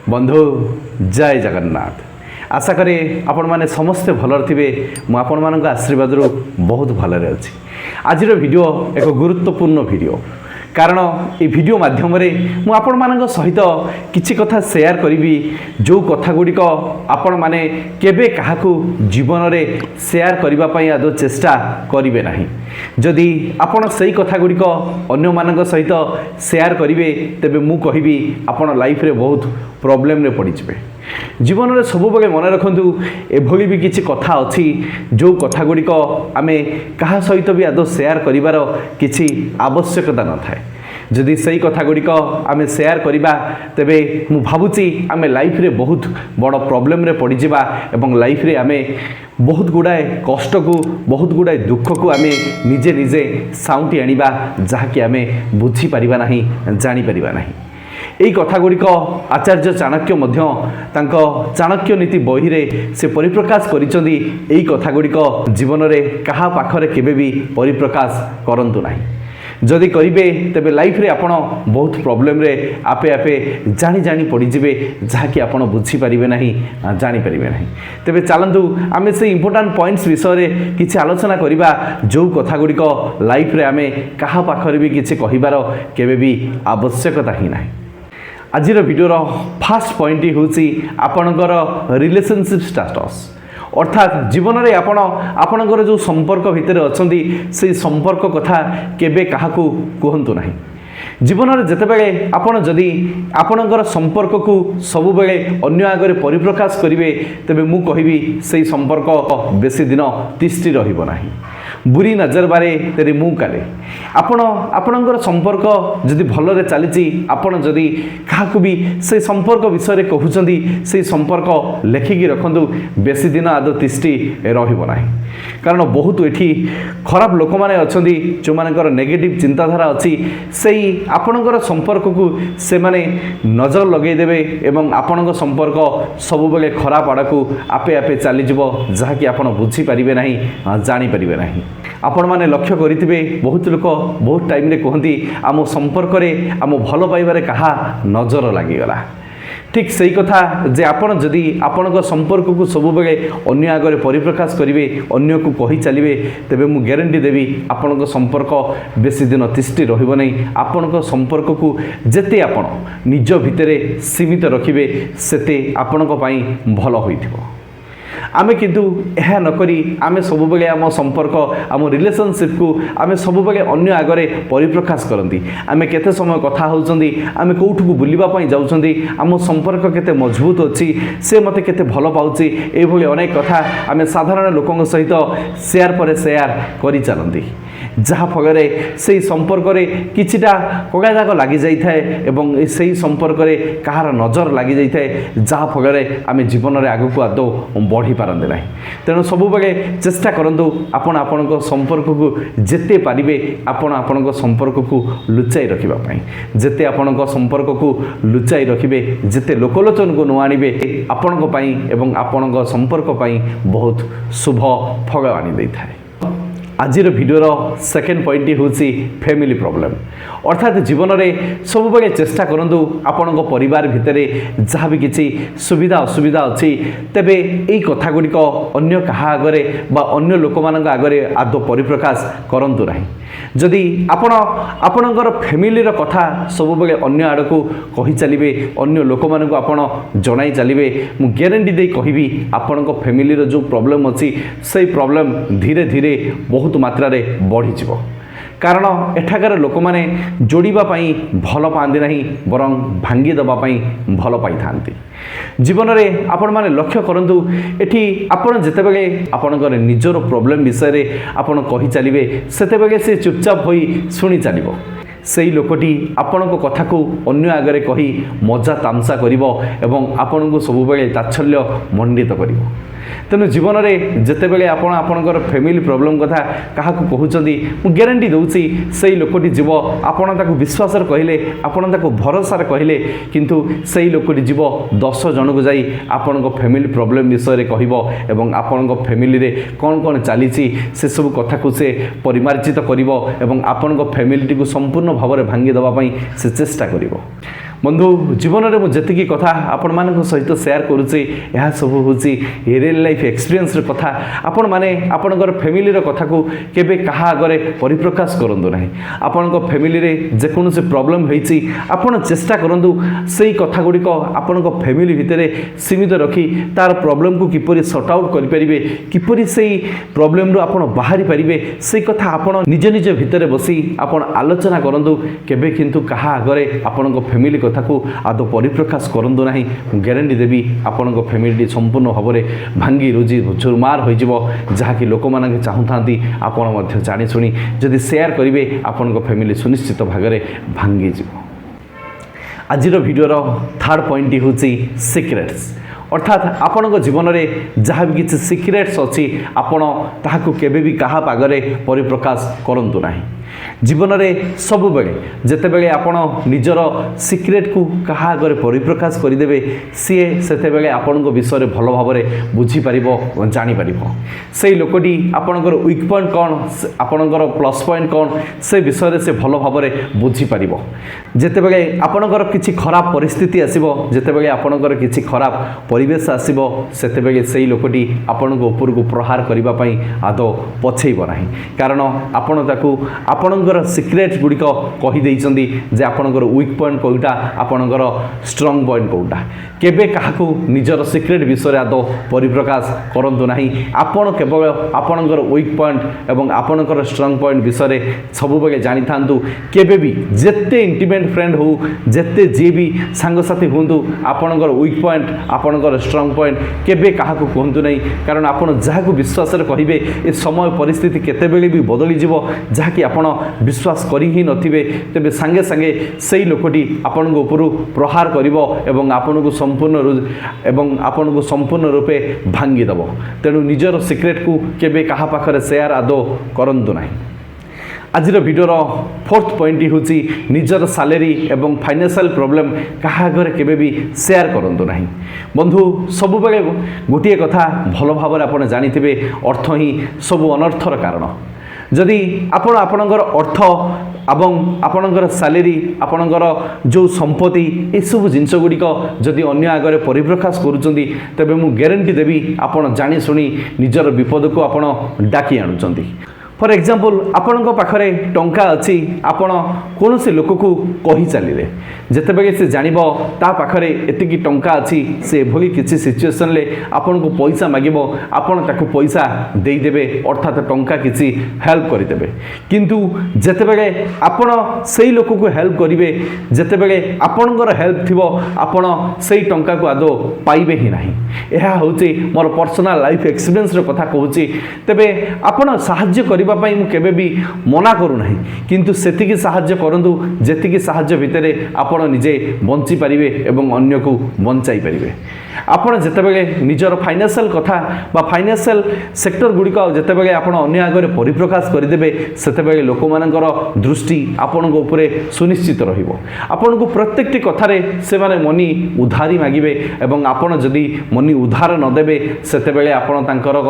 बंधु जय जगन्नाथ। आशा करी आपण मैंने समस्ते भलर थे। मुझे आशीर्वाद बहुत भलरे अच्छी। आज वीडियो एक गुरुत्वपूर्ण वीडियो कारण ये वीडियो माध्यम मुझे सहित किसी कथा शेयर करी जो कथा गुड़िक आपण मैंने केबे काहाकू जीवन में शेयर करने आदौ चेष्टा करेंगे ना। जदि आपण से कथा गुड़िक अन्य मान सहित शेयर करेंगे तेबे मु कहिबी आपण लाइफ रे बहुत प्रॉब्लम रे पड़े। जीवन में सब बेले मन रखु एभली भी किसी कथा अच्छी जो कथा गुड़िक आम क्या सहित भी आदौ शेयर कर किसी आवश्यकता न थाए। जदि सही कथा गुड़िक आम शेयर करवा तेबे मु भावुची आम लाइफ रे बहुत बड़ प्रॉब्लम रे पड़ जावा एवं लाइफ रे आम बहुत गुड़ाए कष्ट को बहुत गुड़ाए दुख को आम निजे निजे साउंटी आनिबा जहाँकि आम बुझी पारिबा नाही जानी पारिबा नाही। यही कथा गुड़िक आचार्य चाणक्य चाणक्य नीति बही रे से परिप्रकाश करिसेंती। यही कथा गुड़िक जीवन में कहा पाखरे केबे भी परिप्रकाश करंतु नाही। जदि करेंगे तेबे लाइफ रे आपण बहुत प्रॉब्लम रे आपे आपे जानी जानी पड़ीजे जहाँकि आपण बुझीपारे ना जानीपारे ना। तेबे चलतु आम से इम्पोर्टाट पॉइंट्स विषय किसी आलोचना करवा जो कथा गुड़िक लाइफ रे आम क्या पाखरे भी किसी कहबार केबे भी आवश्यकता ही ना। आज वीडियोर फास्ट पॉइंट हूँ आपणकर रिलेशनशिप स्टेटस अर्थात जीवन में आपणकर जो संपर्क भितर अच्छा से संपर्क कथा केबे काहाकू कहतु ना। जीवन में जितेबाला आपण जदि आपणकर संपर्क को सब बेले अन्य आगे परिप्रकाश करेंगे तेबे मु कहिबी से संपर्क बेसी दिन तिष्ठि रहिबो नाही। बुरी नजर बारे तेरे मुँह काले आपणकर संपर्क जदि भलरे चली आपण जदि क्या भी से संपर्क विषय कहते से संपर्क लेखिकी रखु बेसी दिन आदौ तिष्ठि रहिबो नाही। कारण बहुत ये खराब लोक मैंने अच्छा जो मानकर नेगेटिव चिंताधारा अच्छी से आपणकर संपर्क को से माने नजर लगेदेवे एवं आपण संपर्क सब बेले खराब आड़ को आपे आपे चलीजो जहाँकि आप बुझीपारे ना जानीपारे ना। आपण मैंने लक्ष्य करेंगे बहुत लोक बहुत टाइम रे कहती आम संपर्क में आम भल पाइबारे कहा नजर लगिगला। ठीक सही कथा जे आपण जदि आपण संपर्क को सब बेले अन्य आगे परिप्रकाश करेंगे अन्य को कही चलिए तेबे मु ग्यारंटी देवी आपण संपर्क बेसी दिन तिष्ठि रहिबो नहीं। आपण संपर्क को जेते आपण निज भितरे सीमित रखिबे सेते आपण भल होइथिबो। आमे किंतु यह नकरी आमे सब बेले आम संपर्क आम रिलेशनशिप को आमे सब बेले अन्य आगे परिप्रकाश करती। आमे केते समय कथा होउचंदी आमे कोठु को बुलिबा पई जाउचंदी आम संपर्क केते मजबूत अच्छी से मते केते भल पाउची ए भली अनेक कथा आमे साधारण लोकन सहित शेयर पर शेयर करि चलंती जहाँ फल से संपर्क में किछिटा कगादाग लगी जाए एवं से संपर्क में कहार नजर लगी जाए जहाँ फल आम जीवन में आगक आदौ बढ़ी पारते ना। तेणु सब बेले चेष्टा करूँ आपण संपर्क को जिते पारे आपण संपर्क को लुचाई रखापी जिते आपण संपर्क को लुचाई रखिए जिते लोकलोचन को न आणवे आपण आपण संपर्क बहुत शुभ फल आनी थाए। आज वीडियोर सेकेंड पॉइंट हूँ फैमिली प्रॉब्लम अर्थात जीवन में सब बेले चेष्टा करूँ आपण परिवार भितर जहाँ भी किसी सुविधा असुविधा अच्छी तेबे यही कथा गुड़िक अन्य क्या आगे अन्य लोक मान आगे आदौ परिप्रकाश करंतु नहीं। जदि आपणकर फैमिली कथा सब बेले अन्य आड़ को कही चलिए अन्य लोक मान आपण जनाई चलिए मु ग्यारंटी दे कहि आपण फैमिली जो प्रॉब्लम अच्छी से प्रॉब्लम धीरे धीरे बहुत मात्रा रे बढ़ी जीवो। कारण एठाकार लोक मैंने जोड़ापी भल पाती ना बरं भांगी देवाई भल पाई था। जीवन में आपण मैंने लक्ष्य करूँ एटी आपण जितेबाला आपणकर निजर प्रॉब्लम विषय आपण कही चलिए सेतेबेले से चुपचाप हो शुणी चलो से लोकटी आपण कथा को अन्य आगे कही मजा तामसा करिवो एवं आपण को सब बेले ताच्छल्य मंडित करिवो। तेणु जीवन में जितेबाला आपणकर फैमिली प्रॉब्लम कथा क्या कहते मु ग्यारंटी दूसरी से लोकटी जीव आपण विश्वास कहले आपण भरोसा कहले किंतु से लोकटी जीव 10 जन को जाई आपण फैमिली प्रॉब्लम विषय कहब एवं आपण फैमिली रे कौन कौन चली से सब कथा को से परिमार्जित कर आपण फैमिली को संपूर्ण भाव में भांगी देवाई से चेष्टा कर। बंधु जीवन में मुझे कथा आपण मान सहित सेयार करुचे यह सब हूँ रियल लाइफ एक्सपीरियंस कथा आपण मैंने आपणकर फैमिली कथा को केबे कहा आगे परिप्रकाश करूँ ना आपण फैमिली रे जेकोसी प्रॉब्लम होती आपण चेष्टा करूँ से कथा गुड़िक आपण फैमिली भितर सीमित रखी तार प्रॉब्लम को किपरि सॉर्ट आउट करें किपरि से प्रॉब्लम रू आपण बाहरी पारे से कथा आपण निज निज भितर बसी आपण आलोचना करूँ केबे किंतु कहा आगे आपण फैमिली कथा को आदौ परिप्रकाश करूँ ना ग्यारंटी देवी आपण फैमिली संपूर्ण भाव में भांगी रुजी चुरमार हो जहाँकि लोक मैंने चाहूँ आपण जानी शुणी जदि सेयार करेंगे आपण फैमिली सुनिश्चित भाग में भांगी आजिर वीडियोर थर्ड पॉइंट हूँ सिक्रेट्स अर्थात आपण जीवन में जहाँ भी किसी सिक्रेट्स अच्छी आपण ताहाकु केबे भी कहा पागरे परिप्रकाश करूँ ना जीवन में सब बेले जिते बड़े आपण निजर सिक्रेट को कहा आगे परिप्रकाश करदे सी से आपण विषय भल भाव में बुझीपर जापर से लोकटी आपणकर वीक पॉइंट कौन आपणकर प्लस पॉइंट कौन से विषय से भल भाव में बुझीपर जिते बड़े आपणकर किसी खराब परिस्थिति आसो जिते बड़े आपणकर किसी खराब परिवेश आसो से से लोकटी आपण उपर को प्रहार करने आदौ पछेब ना कारण आपण ताकू आपणकर सिक्रेट गुड़िक कहीदे जे आपणकर वीक पॉइंट कौटा आपणकर स्ट्रंग पॉइंट कौटा केबे काहाकू निजर सिक्रेट विषय आदौ परिप्रकाश करूँ ना आपण केवल आपणकर वीक पॉइंट एवं आपणकर स्ट्रंग पॉइंट विषय सब बेले जानी था केबे भी जेते इंटीमेट फ्रेंड हो जेते जी भी सांगसाथी हूँ आपणकर वीक पॉइंट आपणकर स्ट्रंग पॉइंट केबे काहाकू कहतु नहीं कारण आपण जहाँ विश्वास कहे ए समय परिस्थिति केतेबेले भी बदली जीव जहाँकि आपण विश्वास करी ही नथिबे तेबे संगे संगे सेही लोकटी आपण उपर प्रहार करिवो एवं आपण को संपूर्ण रूपे भांगी दबो तेणु निजर सिक्रेट को केबे कहा पाखरे शेयर आदौ करंतु नाही आजिर वीडियोर फोर्थ पॉइंट हूँ निजर सैलरी एवं फाइनेंशियल प्रॉब्लम कहा आगे केबे भी शेयर करंतु नाही बंधु सब बेले गोटे कथा भल भाव में आपण जानिथिबे अर्थ ही सब अनर्थर कारण जदि आपण आपणकर अर्थ एवं आपणकर सैलरी आपणकर जो संपत्ति ये सब जिनस गुड़िक जदि अन्य आगे परिप्रकाश करुँच तेबे मु ग्यारंटी देवी आपण जानी शुणी निजर विपद को आपण डाकी आणुचंती फॉर एग्जांपल आपण पाखरे टंका अच्छी आपण कौन से लोक को कही चलिए जितेबले से जानिब ता पाखरे एतिकी टंका अच्छी से भली किसी सिचुएशन ले आपण को पैसा मागिब आपण ताकू पैसा देदेवे अर्थात टंका किसी हेल्प करदेवे किंतु जितेबले आपण से लोक को हेल्प करेंगे जितेबले आपणकर हेल्प थी आपण से टंका को आदौ पाइबे ही नहीं यह हूँ मोर पर्सनल लाइफ एक्सपीरियंस कथा कहूँ तेबे आपण साहाय्य करने केबे भी मना करू नहीं किंतु सेतिकी साहाय्य करंतु जेतिकी साहाय्य भितर आपण निजे बंची पारिबे एवं अन्य को बंचाई पारिबे आपण जेतेबेले निजर फाइनेंशियल कथा बा फाइनेंशियल सेक्टर गुड़िक जेतेबेले आपण अन्य आगे परिप्रकाश करदेबे सेतेबेले लोक मानकर दृष्टि आपण उपरे सुनिश्चित रहिबो आपण को प्रत्येकटी कथारे से माने मनी उधारी मागिबे एवं आपण जदि मनी उधार न देबे सेतेबेले आपण तांकर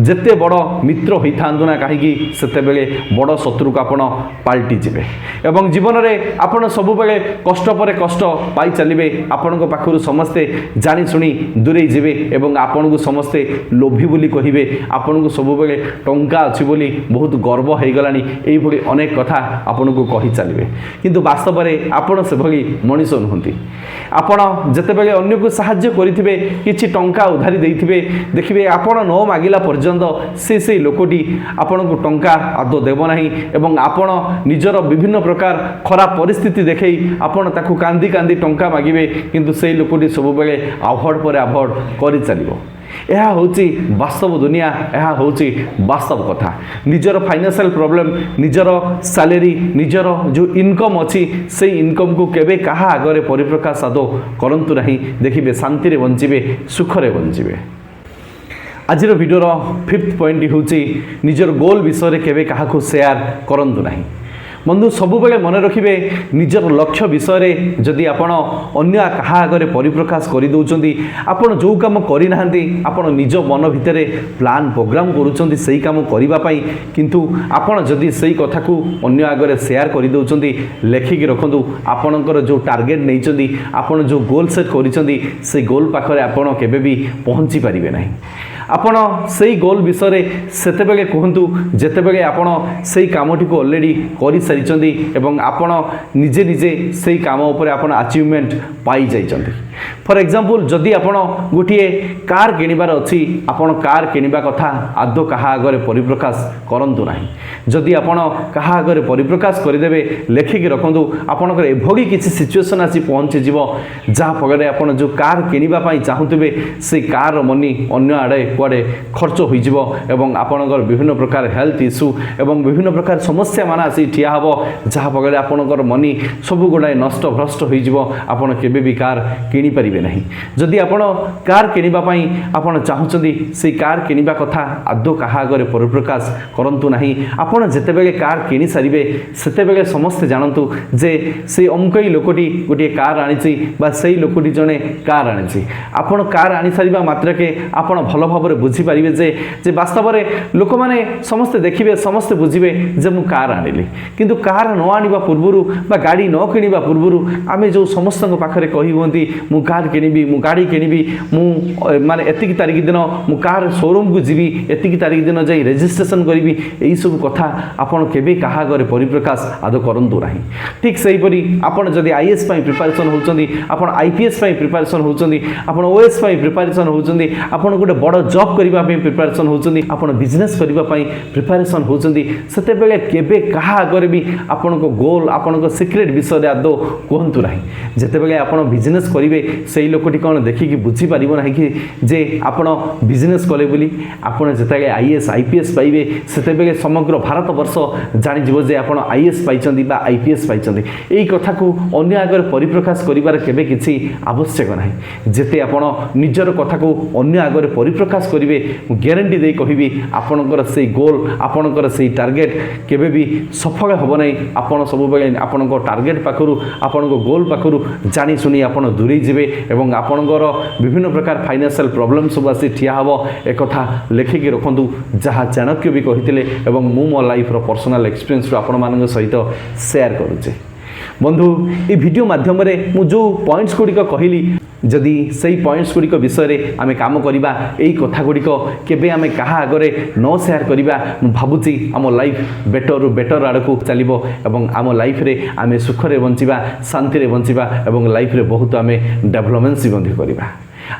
जेते बड़ मित्र होई थांदु ना काहेकि सेतेबेले बड़ शत्रु को आपण पाल्टी जिबे एवं जीवन में आपण सब बेले कष्ट पर कष्ट पाई चलिबे आपण को पाखरु समस्ते जानी शुणी दूरे जीवे एवं आपण को समस्ते लोभी बोली कहिबे आपण को सब बेले टंका अछि बोली बहुत गर्व हो गलानी एई भली अनेक कथा आपण को कहि चलिबे किंतु वास्तव में आपण से भली मनीष नहंती आपण जते बेले अन्य को सहाय्य करिथिबे किछि टंका उधारी देइथिबे देखिबे आपण न मागिला पर्यंत से लोकटी आपण को टंका आदौ देव नाही एवं आपण निजर विभिन्न प्रकार खराब परिस्थिति देखई आपण ताकू कांदी कांदी टंका मागिबे किंतु से लोकटी सब बेले अवॉर्ड पर अवॉर्ड करि चलिबो यह हूँ वास्तव दुनिया यह हूँ वास्तव कथा निजर फाइनेंशियल प्रॉब्लम निजर सैलरी निजर जो इनकम अच्छी से इनकम को केबे कहा आगे परिप्रकाश आदौ करंतु नहीं देखिए शांति बंचे सुखरे बंचे आजिर वीडियोर फिफ्थ पॉइंट हूँ निजर गोल विषय केबे कहा शेयर करंतु नहीं बंधु सबुबले मन रखिए निजर लक्ष्य विषय जदि आपण अन्य क्या आगे परिप्रकाश करदे आपण जो कम करना आपण निज मन भितर प्लान प्रोग्राम करुँच से कम करने किंतु आपण जदि से कथा को अन्य आगे सेयार करदे लेखिकी रखु आपणकर जो टार्गेट नहीं आपण जो गोल सेट कर गोल पाखे आपण केबे भी पहुँची पारे ना आपण से गोल विषय सेते कहतु जितेबले आपण से कामटी को ऑलरेडी कर सारी एवं आपण निजे निजे से काम उपर आपण अचीवमेंट पाई जाइछन्ति। फॉर एग्जांपल जदि आपण गोटे कार किणवार अच्छी आपण कार किणवा कथा आदौ क्या आगे परिप्रकाश करंतु नाही जदि आपण क्या आगे परिप्रकाश करदेवे लेखिकी रखु आपणकर एभली किसी सिचुएशन आसी पहुँची जहाँफल आपण जो कार किणवाई चाहूबे से कार मनी अन्य आड़े कुआड़े खर्च हो आपणकर विभिन्न प्रकार हेल्थ इश्यू एवं विभिन्न प्रकार समस्या मान आसी ठिया हम जहाँफल आपणकर मनी सब गुड़ाए नष्ट भ्रष्ट होपण केबे भी कार किणी पारिबे नहीं जदि आपण कार किणवाई आपण चाहूँगी से कार किणवा कथा आदौ क्या आगे परिप्रकाश करंतु नहीं आपण जितेबले कार किणी सारे सेतेबले समस्ते जानतु जे से अमुकई लोकटी गोटे कार आनी से लोकटी जड़े कार आनी आपण कार आनी सारा मात्रके आपण भल भाव बुझीपारे जे वास्तव में लोक मैंने समस्ते देखिए समस्ते बुझे जे मु कार आनिली किंतु कार न आनिबा पूर्वरु बा गाड़ी न किणवा पूर्वरु आमे जो समस्त पाखे कही हुंती मु कार किणबी मु गाड़ी किणबी मु माने एतिकी तारीख दिन मु कार शोरूम को जीवी एतिकी तारीख दिन जाई रजिस्ट्रेशन करी यही सब कथा आपण केबे कहा आगे परिप्रकाश आदौ करंतु नाही। ठीक सेहीपरि आपण जदि आईएएस प्रिपरेशन होउचंदी आपण आईपीएस प्रिपरेशन होउचंदी आपण ओएस प्रिपरेशन होउचंदी आपण गोटे बड़ जॉब करबा प्रिपरेशन होउचंदी आपण बिजनेस करबा प्रिपरेशन होउचंदी सेते बेले केबे कहा आगे भी आपण को गोल आपण को सीक्रेट विषय आदौ कहतु ना जिते बेले आपण बिजनेस करेंगे से लोकटी कौन देखिकी बुझी पार ना कि जे आपण बिजनेस कले बोली आपण जिते आईएएस आईपीएस पाइबे सेते बेले समग्र भारत वर्ष जानिजो जे आपण आईएएस पाइचंदी बा आईपीएस पाइचंदी एई कथा को अन्य आगे परिप्रकाश करिवार केबे किछि आवश्यक नाही जेते आपण निजर कथा को अन्य आगे परिप्रकाश करिवे ग्यारंटी दे कहिबी आपणकर से गोल आपणकर से टार्गेट केबे भी सफल होब नाही आपण सब बेले आपणको टार्गेट पाखरु आपणको गोल पाखरु जानी सुनी आपण दूरी जिवे एवं आपणकर विभिन्न प्रकार फाइनेंशियल प्रॉब्लम सब आसी ठिया हबो एक कथा लेखिकी रखंतु जहाँ चाणक्य भी कहिथिले एवं मु मो लाइफ रो पर्सनल एक्सपीरियंस रो आपण मानक सहित शेयर करूचे। बंधु ये वीडियो माध्यम रे मु जो पॉइंट्स गुड़िक कहली जदि से पॉइंट्स गुड़िक विषय आम काम करवा यही कथा गुड़िक केबे आम क्या आगे न सेयार करवा भावुची आम लाइफ बेटर रु बेटर आड़ को चलो एवं आम लाइफ रे आम सुखरे बंचिबा शांति बंचिबा एवं लाइफ रे बहुत आम डेवलपमेंट्स भी करवा।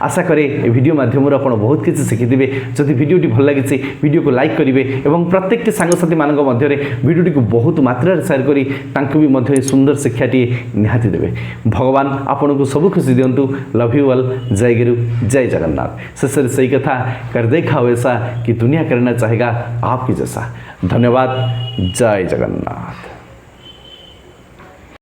आशा करे ए वीडियो माध्यम आप बहुत किसी शिखिथे जदि वीडियोटी भल लगी वीडियो को लाइक करेंगे और प्रत्येक सांगसाथी मान मध्य वीडियोटी को बहुत मात्रा शेयर करी सुंदर शिक्षाटी निहाती देवे। भगवान आपन को सब खुशी दिंतु। Love you all. जय गुरु जय जगन्नाथ। शेष सही कथा कर देखा ऐसा कि दुनिया करना चाहेगा आपकी जैसा। धन्यवाद। जय जगन्नाथ।